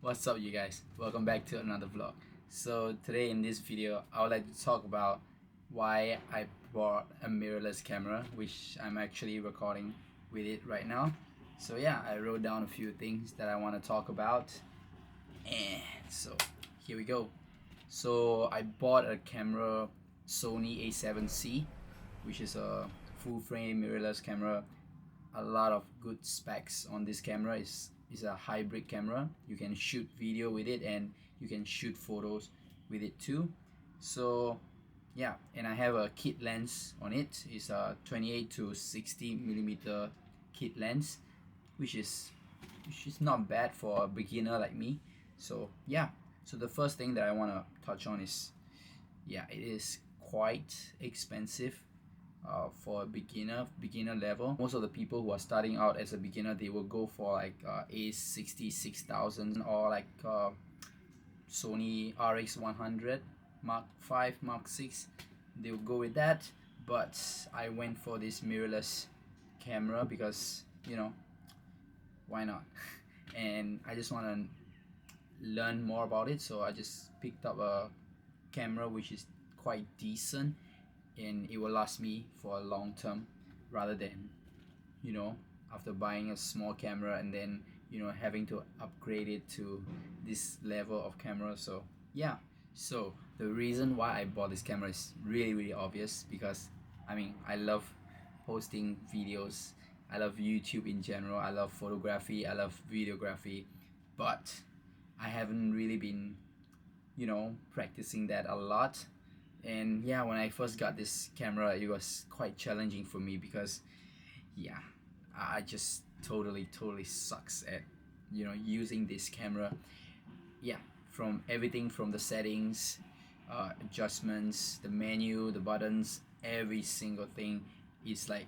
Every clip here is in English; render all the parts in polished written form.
What's up, you guys? Welcome back to another vlog. So today in this video I would like to talk about why I bought a mirrorless camera, which I'm actually recording with it right now. So yeah, I wrote down a few things that I want to talk about, and so here we go. So I bought a camera, Sony a7c, which is a full frame mirrorless camera. A lot of good specs on this camera. Is a hybrid camera. You can shoot video with it and you can shoot photos with it too. So yeah, and I have a kit lens on it. It's a 28 to 60 millimeter kit lens, which is not bad for a beginner like me. So yeah, so the first thing that I want to touch on is, yeah, it is quite expensive for a beginner level. Most of the people who are starting out as a beginner, they will go for like A66,000 or like Sony RX100 Mark 5 Mark 6. They will go with that, but I went for this mirrorless camera because, you know, why not? And I just want to learn more about it, so I just picked up a camera which is quite decent and it will last me for a long term, rather than, you know, after buying a small camera and then, you know, having to upgrade it to this level of camera. So yeah, so the reason why I bought this camera is really obvious, because I mean, I love posting videos, I love YouTube in general, I love photography, I love videography, but I haven't really been, you know, practicing that a lot. And yeah, when I first got this camera, it was quite challenging for me because, yeah, I just totally sucks at, you know, using this camera. Yeah, from everything from the settings, adjustments, the menu, the buttons, every single thing is like,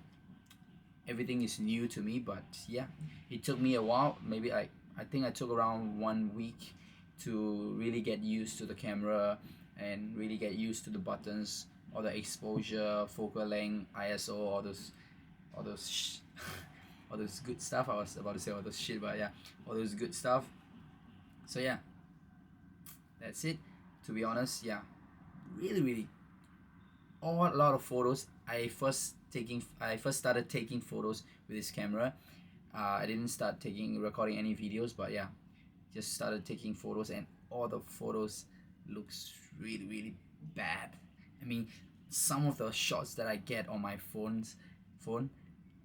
everything is new to me. But yeah, it took me a while. Maybe I think I took around 1 week to really get used to the camera and really get used to the buttons, all the exposure, focal length, ISO, all those all those good stuff. I was about to say all those shit, but yeah, all those good stuff. So yeah, that's it. To be honest, yeah, really a lot of photos. I first started taking photos with this camera. I didn't start recording any videos, but yeah, just started taking photos, and all the photos looks really bad. I mean, some of the shots that I get on my phone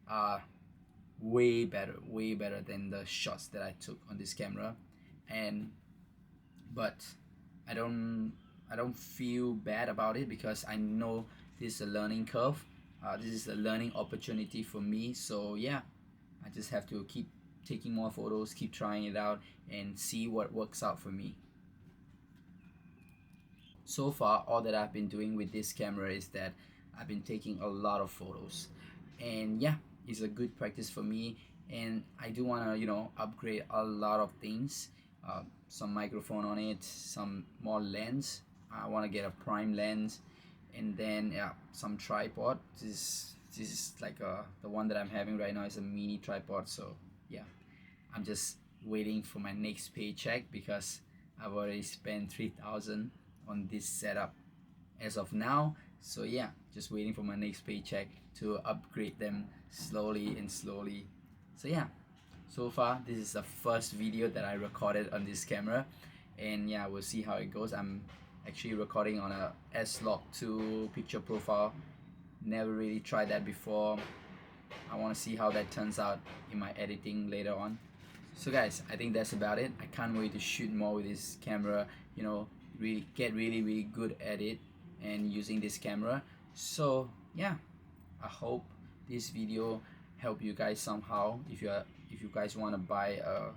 are way better than the shots that I took on this camera. And but I don't I don't feel bad about it, because I know this is a learning curve. This is a learning opportunity for me. So yeah, I just have to keep taking more photos, keep trying it out, and see what works out for me. So far, all that I've been doing with this camera is that I've been taking a lot of photos, and yeah, it's a good practice for me. And I do want to, you know, upgrade a lot of things, some microphone on it, some more lens. I want to get a prime lens, and then yeah, some tripod. This is like the one that I'm having right now is a mini tripod. So yeah, I'm just waiting for my next paycheck, because I've already spent 3,000 on this setup as of now. So yeah, just waiting for my next paycheck to upgrade them slowly and slowly. So yeah, so far this is the first video that I recorded on this camera, and yeah, we'll see how it goes. I'm actually recording on a S-Log2 picture profile. Never really tried that before. I want to see how that turns out in my editing later on. So guys, I think that's about it. I can't wait to shoot more with this camera, you know, really good at it and using this camera. So yeah, I hope this video help you guys somehow. If you guys want to buy a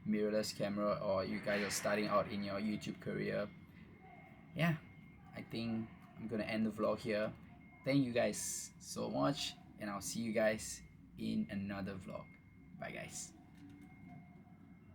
mirrorless camera, or you guys are starting out in your YouTube career, yeah, I think I'm gonna end the vlog here. Thank you guys so much, and I'll see you guys in another vlog. Bye guys.